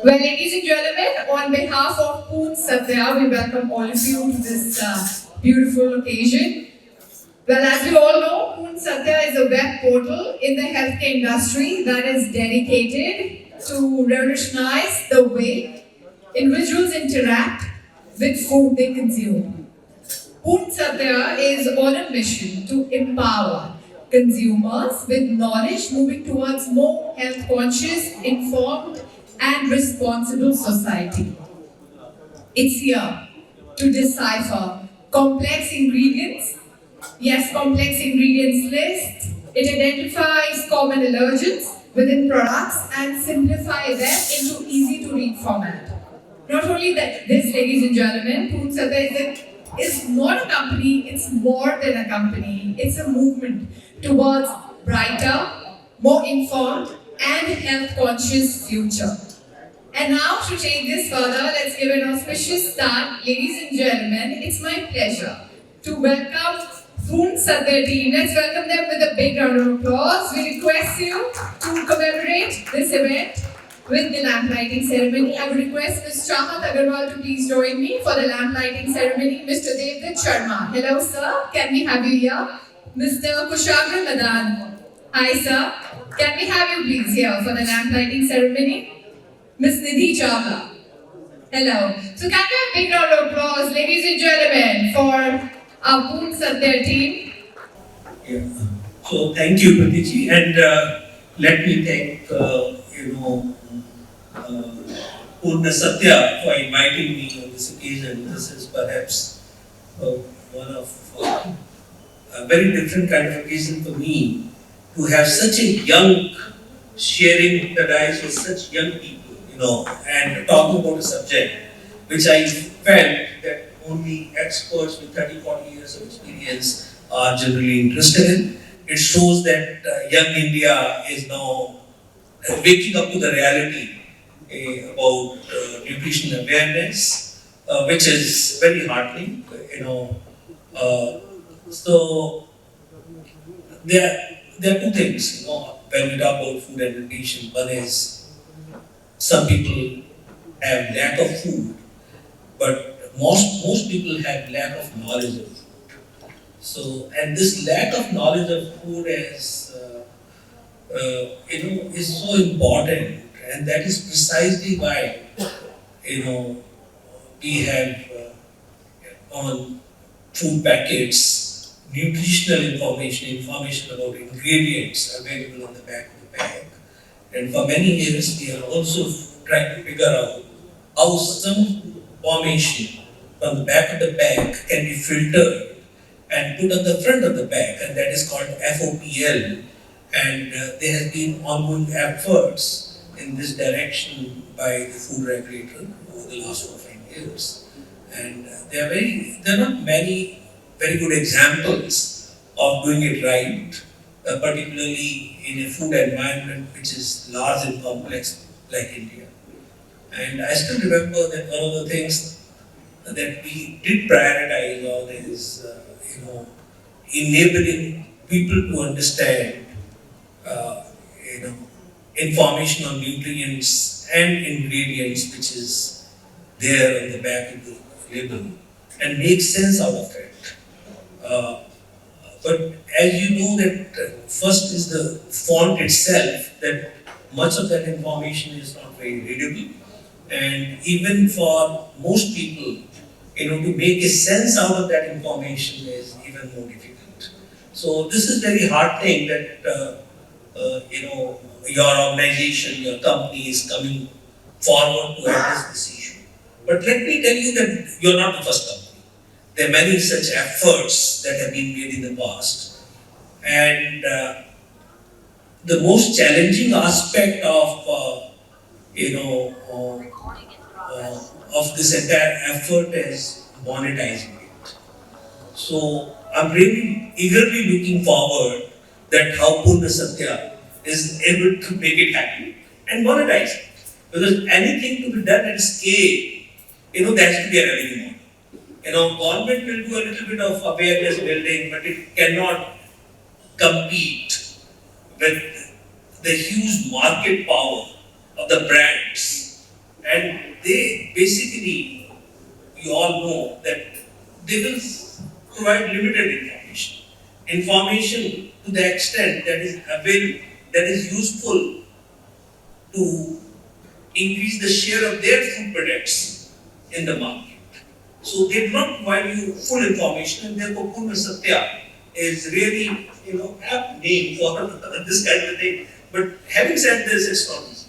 Well, ladies and gentlemen, on behalf of Poorna Satya, we welcome all of you to this beautiful occasion. Well, as we all know, Poorna Satya is a web portal in the healthcare industry that is dedicated to revolutionize the way individuals interact with food they consume. Poorna Satya is on a mission to empower consumers with knowledge, moving towards more health conscious, informed, and responsible society. It's here to decipher complex ingredients. Yes, complex ingredients list. It identifies common allergens within products and simplify them into easy to read format. Not only that, this, ladies and gentlemen, Poorna Satya is not a company, it's more than a company. It's a movement towards brighter, more informed, and health-conscious future. And now to take this further, let's give an auspicious start. Ladies and gentlemen, it's my pleasure to welcome Poorna Satya team. Let's welcome them with a big round of applause. We request you to commemorate this event with the lamp lighting ceremony. I would request Ms. 𝗂𝗽𝗲𝗓𝗏 to please join me for the lamp lighting ceremony. Mr. Devdutt Sharma. Hello, sir. Can we have you here? Mr. 𝗂𝗽𝗲𝗓𝗏. Hi, sir. Can we have you please here for the lamp lighting ceremony? Ms. Nidhi Chawla. Hello. So can we have a big round of applause, ladies and gentlemen, for our Poorna Satya team? Yeah. So thank you, 𝗵𝗵𝗰, and let me thank Poorna Satya for inviting me on this occasion. This is perhaps one of a very different kind of occasion for me to have such a young sharing the dice with such young people, and talking about a subject which I felt that only experts with 30-40 years of experience are generally interested in. It shows that young India is now waking up to the reality about nutrition awareness, which is very heartening. So there are two things, when we talk about food and nutrition. One is some people have lack of food, but most people have lack of knowledge of food. So, and this lack of knowledge of food is so important, and that is precisely why we have on food packets nutritional information about ingredients available on the back of the bag. And for many years, we are also trying to figure out how some information from the back of the bag can be filtered and put on the front of the bag, and that is called FOPL. And there have been ongoing efforts in this direction by the food regulator over the last 4 or 5 years. And there are not many very good examples of doing it right, particularly in a food environment which is large and complex like India. And I still remember that one of the things that we did prioritize on is, enabling people to understand, information on nutrients and ingredients which is there on the back of the label and make sense out of it. But as you know that first is the font itself, that much of that information is not very readable, and even for most people, to make a sense out of that information is even more difficult. So this is very heartening that your organization, your company is coming forward to address this issue. But let me tell you that you're not the first company. There are many such efforts that have been made in the past, and the most challenging aspect of this entire effort is monetizing it. So I'm really eagerly looking forward that how Poorna Satya is able to make it happen and monetize it. Because anything to be done at scale, there has to be a revenue model. Government will do a little bit of awareness building, but it cannot compete with the huge market power of the brands And they basically, we all know that they will provide limited information. Information to the extent that is available, that is useful to increase the share of their food products in the market. So they do not provide you full information, and therefore Poorna Satya is really, apt name for this kind of thing. But having said this, it's not easy.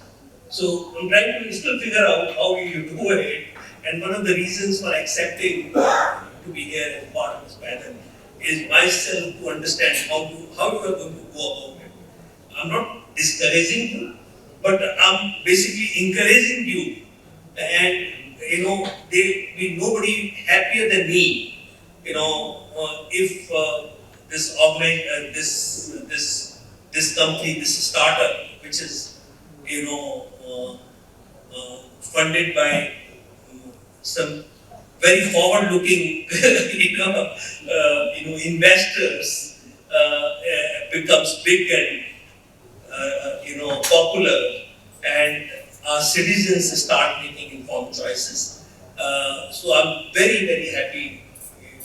So I'm trying to still figure out how you do it. And one of the reasons for accepting to be here as part of this panel is myself to understand how you are going to go about it. I'm not discouraging you, but I'm basically encouraging you. And nobody happier than me. If this company, this startup, which is funded by some very forward-looking investors, becomes big and popular, and our citizens start making informed choices. So I'm very, very happy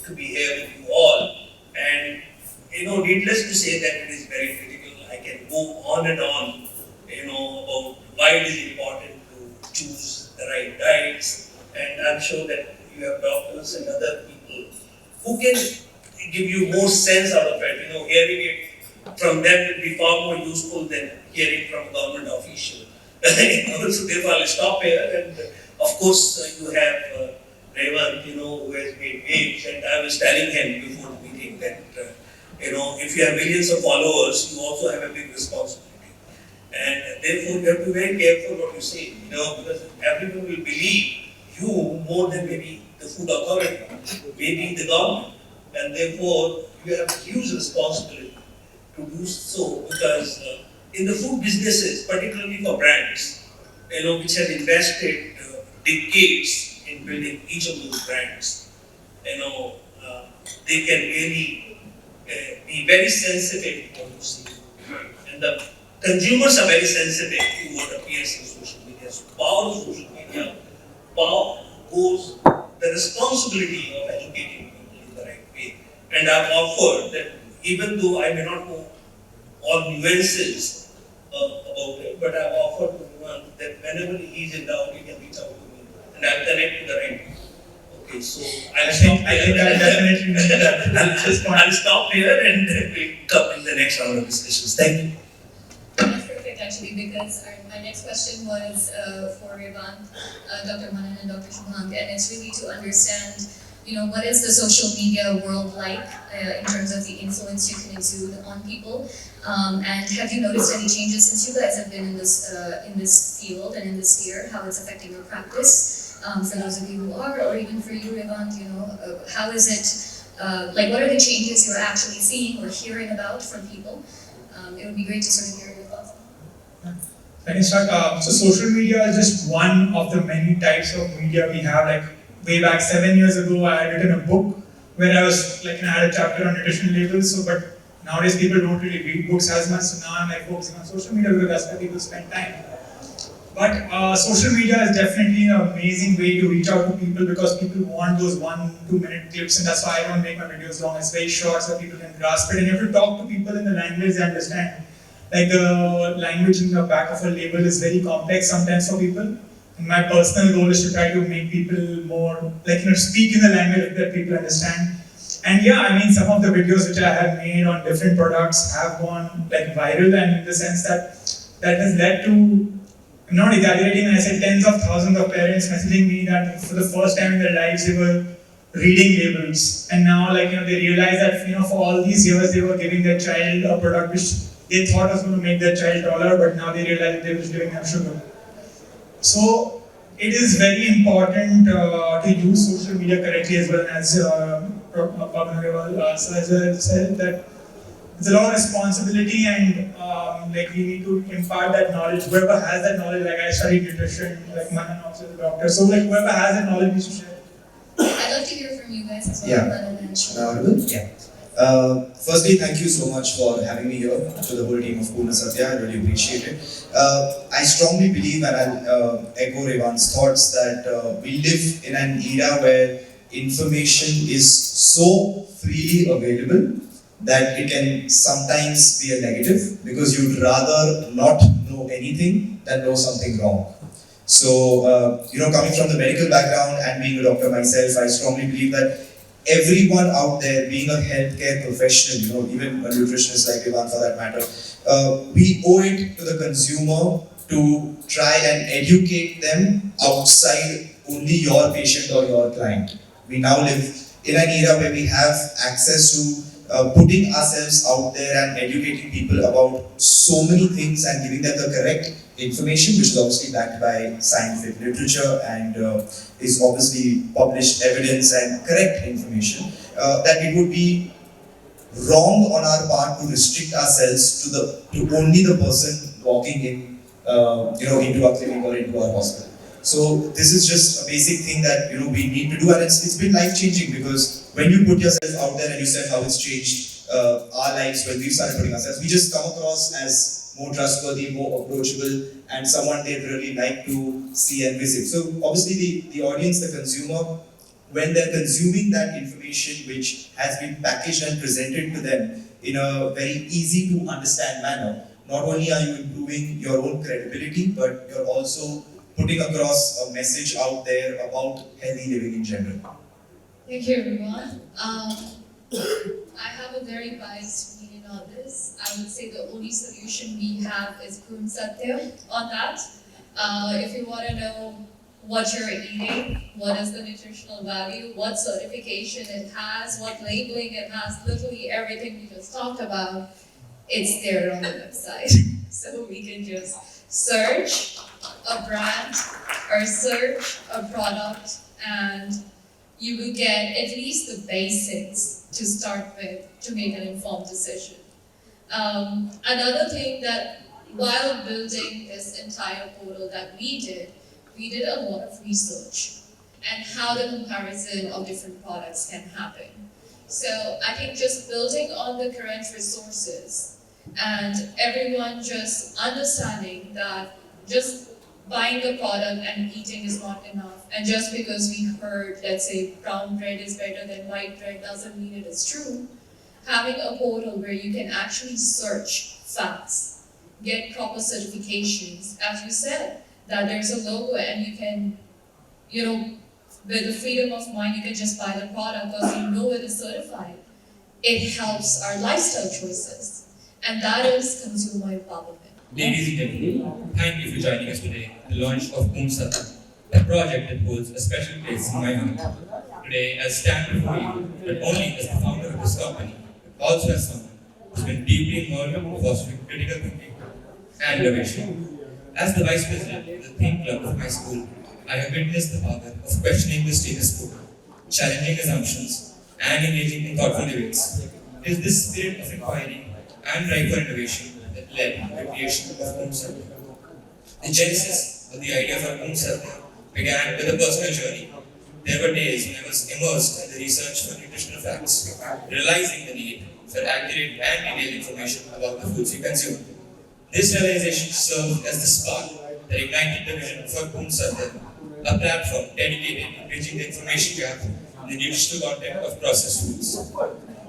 to be here with you all. And needless to say that it is very critical. I can go on and on, about why it is important to choose the right diets. And I'm sure that you have doctors and other people who can give you more sense out of it. Hearing it from them will be far more useful than hearing from a government official. So therefore I'll stop here. And of course you have Revant, who has made waves, and I was telling him before the meeting that if you have millions of followers, you also have a big responsibility. And therefore you have to be very careful what you say, because everyone will believe you more than maybe the food authority, maybe the government. And therefore you have a huge responsibility to do so, because in the food businesses, particularly for brands, which have invested decades in building each of those brands, they can really be very sensitive to what you see. And the consumers are very sensitive to what appears in social media. So power of social media, power goes the responsibility of educating people in the right way. And I've offered that even though I may not know all nuances about it, but I've offered to everyone that whenever he's in doubt, he can reach out to me and I'll connect to the right people. Okay, so I think I'll definitely need that. I'll stop here and we'll come in the next round of discussions. Thank you. That's perfect, actually, because my next question was for Revant, Dr. Manan and Dr. Shubhank, and it's really to understand, what is the social media world like in terms of the influence you can exude on people, and have you noticed any changes since you guys have been in this field and in this sphere, how it's affecting your practice? For those of you who are, or even for you, Revant, how is it, what are the changes you're actually seeing or hearing about from people? It would be great to sort of hear your thoughts on that. I can start. So social media is just one of the many types of media we have. Like way back 7 years ago, I had written a book where I had a chapter on nutrition labels. So, but nowadays people don't really read books as much. So now I'm focusing on social media because that's where people spend time. But social media is definitely an amazing way to reach out to people because people want those 1-2 minute clips, and that's why I don't make my videos long. It's very short so people can grasp it, and you have to talk to people in the language they understand. Like the language in the back of a label is very complex sometimes for people. And my personal goal is to try to make people more, speak in the language that people understand. And yeah, some of the videos which I have made on different products have gone viral, and in the sense that has led to, I'm not exaggerating when I say tens of thousands of parents messaging me that for the first time in their lives they were reading labels, and now they realize that for all these years they were giving their child a product which they thought was going to make their child taller, but now they realize that they were giving them sugar. So it is very important to use social media correctly as well. As Poorna Ghewal said, that it's a lot of responsibility, and we need to impart that knowledge. Whoever has that knowledge, I studied nutrition, Manan also is a doctor, so whoever has that knowledge needs to share. I'd love to hear from you guys as well. Yeah. Manan and Shubhank. Yeah. Firstly, thank you so much for having me here, to the whole team of Poorna Satya. I really appreciate it. I strongly believe, and I'll echo Revan's thoughts, that we live in an era where information is so freely available that it can sometimes be a negative, because you'd rather not know anything than know something wrong. So, coming from the medical background and being a doctor myself, I strongly believe that everyone out there, being a healthcare professional, even a nutritionist like Revan for that matter, we owe it to the consumer to try and educate them outside only your patient or your client. We now live in an era where we have access to putting ourselves out there and educating people about so many things and giving them the correct information, which is obviously backed by scientific literature and is obviously published evidence and correct information, that it would be wrong on our part to restrict ourselves to only the person walking in, into our clinic or into our hospital. So this is just a basic thing that we need to do, and it's been life changing, because when you put yourself out there and you said how it's changed our lives when we started putting ourselves, we just come across as more trustworthy, more approachable, and someone they'd really like to see and visit. So obviously the audience, the consumer, when they're consuming that information which has been packaged and presented to them in a very easy to understand manner, not only are you improving your own credibility, but you're also putting across a message out there about healthy living in general. Thank you, everyone. I have a very biased opinion on this. I would say the only solution we have is 𝗵 Satya on that. If you want to know what you're eating, what is the nutritional value, what certification it has, what labeling it has, literally everything we just talked about, it's there on the website. So we can just search a brand or search a product, and you will get at least the basics to start with to make an informed decision. Another thing that while building this entire portal that we did a lot of research and how the comparison of different products can happen. So I think just building on the current resources and everyone just understanding that just buying the product and eating is not enough, and just because we heard, let's say, brown bread is better than white bread doesn't mean it is true. Having a portal where you can actually search facts, get proper certifications, as you said, that there's a logo and you can, with the freedom of mind, you can just buy the product because you know it is certified. It helps our lifestyle choices, and that is consumer empowerment. Ladies and gentlemen, thank you for joining us today at the launch of 𝗵 Satya, a project that holds a special place in my heart. Today, I stand before you not only as the founder of this company, but also as someone who's been deeply involved in fostering critical thinking and innovation. As the Vice President of the Think Club of my school, I have witnessed the power of questioning the status quo, challenging assumptions, and engaging in thoughtful debates. It is this spirit of inquiry and drive for innovation that led to the creation of 𝗵 Satya. The genesis of the idea for 𝗵 Satya began with a personal journey. There were days when I was immersed in the research for nutritional facts, realizing the need for accurate and detailed information about the foods we consume. This realization served as the spark that ignited the vision for 𝗵 Satya, a platform dedicated to bridging the information gap in the nutritional content of processed foods.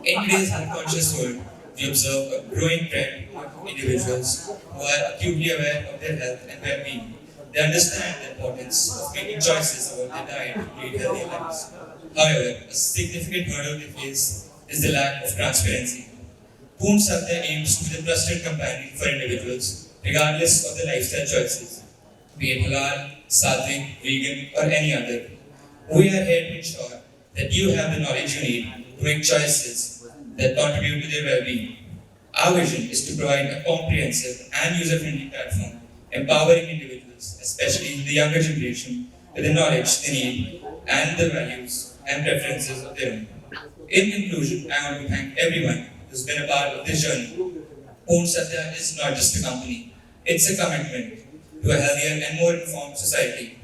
In today's health-conscious world, we observe a growing trend of individuals who are acutely aware of their health and well-being. They understand the importance of making choices about their diet to lead healthy lives. However, a significant hurdle they face is the lack of transparency. 𝗵 Satya aims to be the trusted companion for individuals, regardless of their lifestyle choices, be it halal, sattvic, vegan, or any other. We are here to ensure that you have the knowledge you need to make choices that contribute to their well-being. Our vision is to provide a comprehensive and user-friendly platform, empowering individuals, especially the younger generation, with the knowledge they need and the values and preferences of their own. In conclusion, I want to thank everyone who's been a part of this journey. 𝗵 Satya is not just a company, it's a commitment to a healthier and more informed society.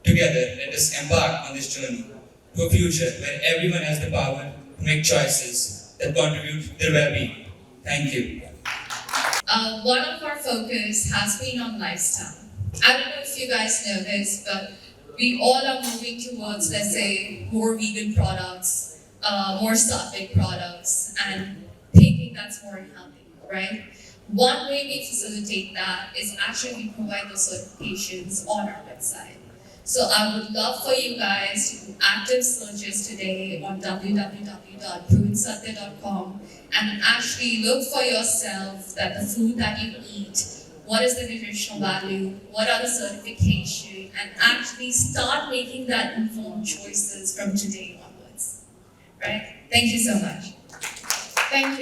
Together, let us embark on this journey to a future where everyone has the power to make choices that contribute to their well-being. Thank you. One of our focus has been on lifestyle. I don't know if you guys know this, but we all are moving towards, let's say, more vegan products, more sattvic products, and thinking that's more healthy, right? One way we facilitate that is actually we provide those certifications on our website. So I would love for you guys to do active searches today on www.𝗵𝗵𝗀 and actually look for yourself that the food that you eat, what is the nutritional value, what are the certification, and actually start making that informed choices from today onwards. Right? Thank you so much. Thank you.